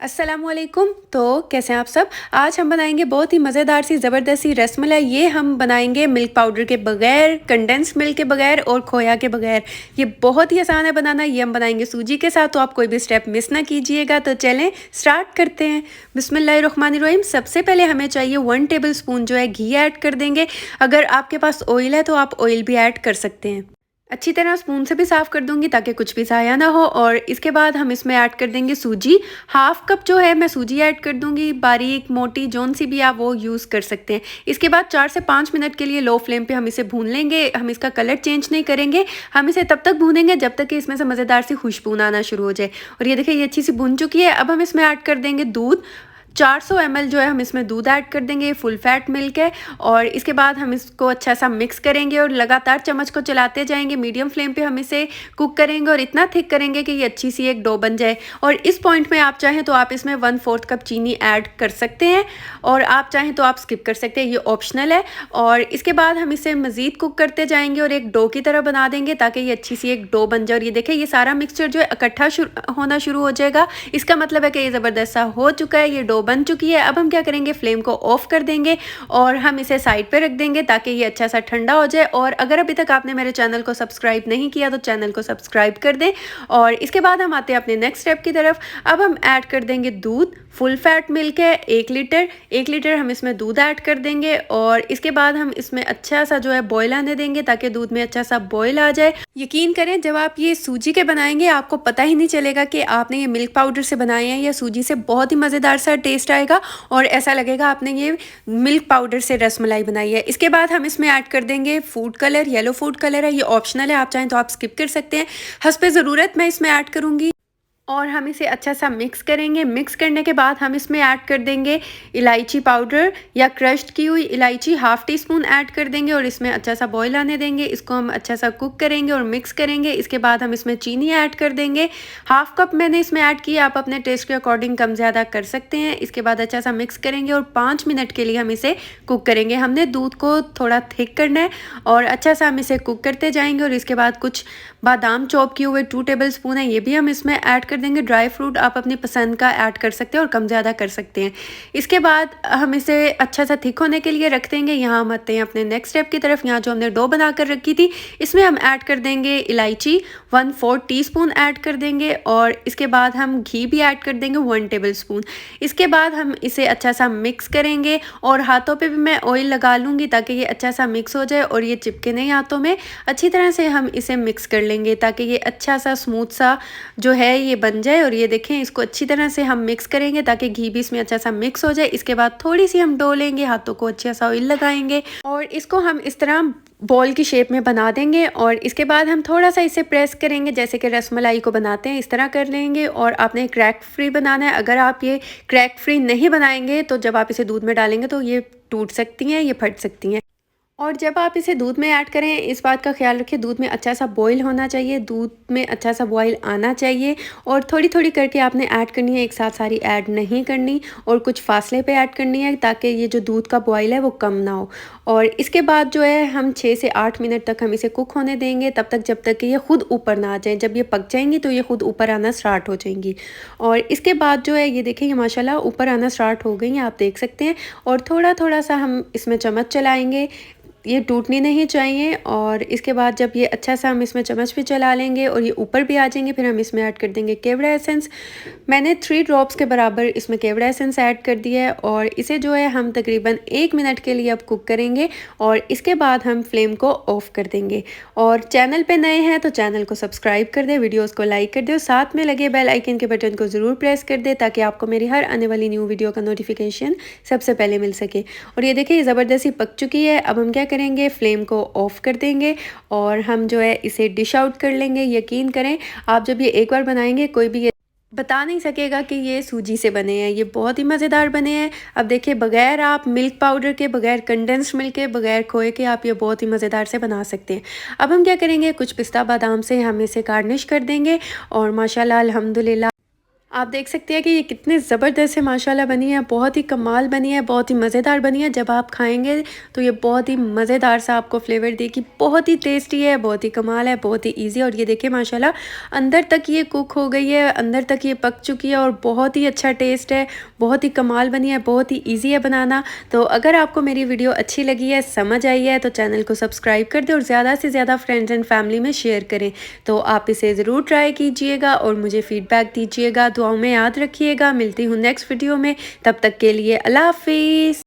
अस्सलामुअलैकुम। तो कैसे हैं आप सब। आज हम बनाएंगे बहुत ही मज़ेदार सी ज़बरदस्त सी रसमलाई। ये हम बनाएंगे मिल्क पाउडर के बगैर, कंडेंस मिल्क के बगैर और खोया के बगैर। ये बहुत ही आसान है बनाना। ये हम बनाएंगे सूजी के साथ, तो आप कोई भी स्टेप मिस ना कीजिएगा। तो चलें स्टार्ट करते हैं। बिस्मिल्लाहिर्रहमानिर्रहीम। सबसे पहले हमें चाहिए 1 टेबल स्पून जो है घी ऐड कर देंगे। अगर आपके पास ऑयल है तो आप ऑयल भी ऐड कर सकते हैं। अच्छी तरह स्पून से भी साफ़ कर दूंगी ताकि कुछ भी ज़ाया ना हो। और इसके बाद हम इसमें ऐड कर देंगे सूजी। हाफ कप जो है मैं सूजी ऐड कर दूंगी, बारीक मोटी जौन सी भी आप वो यूज़ कर सकते हैं। इसके बाद 4 से 5 मिनट के लिए लो फ्लेम पे हम इसे भून लेंगे। हम इसका कलर चेंज नहीं करेंगे, हम इसे तब तक भूनेंगे जब तक कि इसमें से मज़ेदार सी खुशबू आना शुरू हो जाए। और ये देखिए ये अच्छी सी भून चुकी है। अब हम इसमें ऐड कर देंगे दूध। 400 ml जो है हम इसमें दूध ऐड कर देंगे। फुल फैट मिल्क है। और इसके बाद हम इसको अच्छा सा मिक्स करेंगे और लगातार चम्मच को चलाते जाएंगे। मीडियम फ्लेम पे हम इसे कुक करेंगे और इतना थिक करेंगे कि ये अच्छी सी एक डो बन जाए। और इस पॉइंट में आप चाहें तो आप इसमें 1/4 कप चीनी ऐड कर सकते हैं, और आप चाहें तो आप स्किप कर सकते हैं, ये ऑप्शनल है। और इसके बाद हम इसे मज़ीद कुक करते जाएंगे और एक डो की तरह बना देंगे ताकि ये अच्छी सी एक डो बन जाए। और ये देखें ये सारा मिक्सचर जो है इकट्ठा होना शुरू हो जाएगा। इसका मतलब है कि ये ज़बरदस्त सा हो चुका है, ये डो बन चुकी है। अब हम क्या करेंगे, फ्लेम को ऑफ कर देंगे और हम इसे साइड पे रख देंगे ताकि ये अच्छा सा ठंडा हो जाए। और अगर अभी तक आपने मेरे चैनल को सब्सक्राइब नहीं किया तो चैनल को सब्सक्राइब कर दें। और इसके बाद हम आते हैं अपने नेक्स्ट स्टेप की तरफ। अब हम ऐड कर देंगे दूध। फुल फैट मिल्क है 1 लीटर हम इसमें दूध ऐड कर देंगे। और इसके बाद हम इसमें अच्छा सा जो है बॉयल आने देंगे ताकि दूध में अच्छा सा बॉयल आ जाए। यकीन करें जब आप ये सूजी के बनाएंगे आपको पता ही नहीं चलेगा कि आपने ये मिल्क पाउडर से बनाए हैं या सूजी से। बहुत ही मज़ेदार सा टेस्ट आएगा और ऐसा लगेगा आपने ये मिल्क पाउडर से रसमलाई बनाई है। इसके बाद हम इसमें ऐड कर देंगे food colour. Yellow food colour है, ये ऑप्शनल है, आप चाहें तो आप स्किप कर सकते हैं। हस्बे ज़रूरत मैं इसमें ऐड करूँगी। और हम इसे अच्छा सा मिक्स करेंगे। मिक्स करने के बाद हम इसमें ऐड कर देंगे इलायची पाउडर या क्रश्ड की हुई इलायची, 1/2 टीस्पून ऐड कर देंगे और इसमें अच्छा सा बॉईल आने देंगे। इसको हम अच्छा सा कुक करेंगे और मिक्स करेंगे। इसके बाद हम इसमें चीनी ऐड कर देंगे। 1/2 कप मैंने इसमें ऐड किया, आप अपने टेस्ट के अकॉर्डिंग कम ज़्यादा कर सकते हैं। इसके बाद अच्छा सा मिक्स करेंगे और 5 मिनट के लिए हम इसे कुक करेंगे। हमने दूध को थोड़ा थिक करना है और अच्छा सा हम इसे कुक करते जाएंगे। और इसके बाद कुछ बादाम चॉप किए हुए 2 टेबल स्पून है, ये भी हम इसमें ऐड कर देंगे। ड्राई फ्रूट आप अपनी पसंद का ऐड कर सकते हैं और कम ज़्यादा कर सकते हैं। इसके बाद हम इसे अच्छा सा थिक होने के लिए रख देंगे। यहाँ हम आते हैं अपने नेक्स्ट स्टेप की तरफ। यहाँ जो हमने डो बना कर रखी थी इसमें हम ऐड कर देंगे इलायची 1/4 टीस्पून ऐड कर देंगे। और इसके बाद हम घी भी ऐड कर देंगे 1 टेबल स्पून। इसके बाद हम इसे अच्छा सा मिक्स करेंगे और हाथों पे भी मैं ऑयल लगा लूँगी ताकि ये अच्छा सा मिक्स हो जाए और ये चिपके नहीं हाथों में। अच्छी तरह से हम इसे मिक्स कर लेंगे ताकि ये अच्छा सा स्मूथ सा जो है ये बन जाए। और ये देखें इसको अच्छी तरह से हम मिक्स करेंगे ताकि घी भी इसमें अच्छा सा मिक्स हो जाए। इसके बाद थोड़ी सी हम डो लेंगे, हाथों को अच्छा सा ऑयल लगाएंगे और इसको हम इस तरह बॉल की शेप में बना देंगे। और इसके बाद हम थोड़ा सा इसे प्रेस करेंगे जैसे कि रसमलाई को बनाते हैं, इस तरह कर लेंगे। और आपने क्रैक फ्री बनाना है। अगर आप ये क्रैक फ्री नहीं बनाएंगे तो जब आप इसे दूध में डालेंगे तो ये टूट सकती हैं, ये फट सकती हैं। और जब आप इसे दूध में ऐड करें इस बात का ख्याल रखें दूध में अच्छा सा बॉईल होना चाहिए, दूध में अच्छा सा बॉईल आना चाहिए। और थोड़ी थोड़ी करके आपने ऐड करनी है, एक साथ सारी ऐड नहीं करनी और कुछ फासले पे ऐड करनी है ताकि ये जो दूध का बॉईल है वो कम ना हो। और इसके बाद जो है हम 6 से 8 मिनट तक हम इसे कुक होने देंगे, तब तक जब तक कि ये खुद ऊपर ना आ जाए। जब ये पक जाएंगी तो ये खुद ऊपर आना स्टार्ट हो जाएंगी। और इसके बाद जो है ये देखें ये माशाल्लाह ऊपर आना स्टार्ट हो गई हैं, आप देख सकते हैं। और थोड़ा थोड़ा सा हम इसमें चम्मच चलाएंगे, ये टूटनी नहीं चाहिए। और इसके बाद जब ये अच्छा सा हम इसमें चम्मच भी चला लेंगे और ये ऊपर भी आ जाएंगे, फिर हम इसमें ऐड कर देंगे केवड़ा एसेंस। मैंने 3 ड्रॉप्स के बराबर इसमें केवड़ा एसेंस ऐड कर दिया है। और इसे जो है हम तकरीबन 1 मिनट के लिए अब कुक करेंगे और इसके बाद हम फ्लेम को ऑफ कर देंगे। और चैनल पे नए हैं तो चैनल को सब्सक्राइब कर दें, वीडियोज़ को लाइक कर दें और साथ में लगे बेल आइकन के बटन को ज़रूर प्रेस कर दें ताकि आपको मेरी हर आने वाली न्यू वीडियो का नोटिफिकेशन सबसे पहले मिल सके। और ये देखिए ये ज़बरदस्ती पक चुकी है। अब हम क्या करेंगे, फ्लेम को ऑफ कर देंगे और हम जो है इसे डिश आउट कर लेंगे। यकीन करें आप जब ये एक बार बनाएंगे कोई भी ये बता नहीं सकेगा कि ये सूजी से बने हैं। ये बहुत ही मज़ेदार बने हैं। अब देखिए बगैर आप मिल्क पाउडर के, बगैर कंडेंस्ड मिल्क के, बगैर खोए के आप ये बहुत ही मज़ेदार से बना सकते हैं। अब हम क्या करेंगे, कुछ पिस्ता बादाम से हम इसे गार्निश कर देंगे और माशाल्लाह अल्हम्दुलिल्लाह आप देख सकते हैं कि ये कितने ज़बरदस्त से माशाल्लाह बनी है, बहुत ही कमाल बनी है, बहुत ही मज़ेदार बनी है। जब आप खाएँगे तो ये बहुत ही मज़ेदार सा आपको फ्लेवर देगी, बहुत ही टेस्टी है, बहुत ही कमाल है, बहुत ही ईज़ी। और ये देखिए माशाल्लाह अंदर तक ये कुक हो गई है, अंदर तक ये पक चुकी है और बहुत ही अच्छा टेस्ट है, बहुत ही कमाल बनी है, बहुत ही ईज़ी है बनाना। तो अगर आपको मेरी वीडियो अच्छी लगी है, समझ आई है, तो चैनल को सब्सक्राइब कर दें और ज़्यादा से ज़्यादा फ्रेंड्स एंड फैमिली में शेयर करें। तो आप इसे ज़रूर ट्राई कीजिएगा और मुझे फ़ीडबैक दीजिएगा। दुआओं में याद रखिएगा। मिलती हूँ नेक्स्ट वीडियो में, तब तक के लिए अल्लाह हाफ़िज़।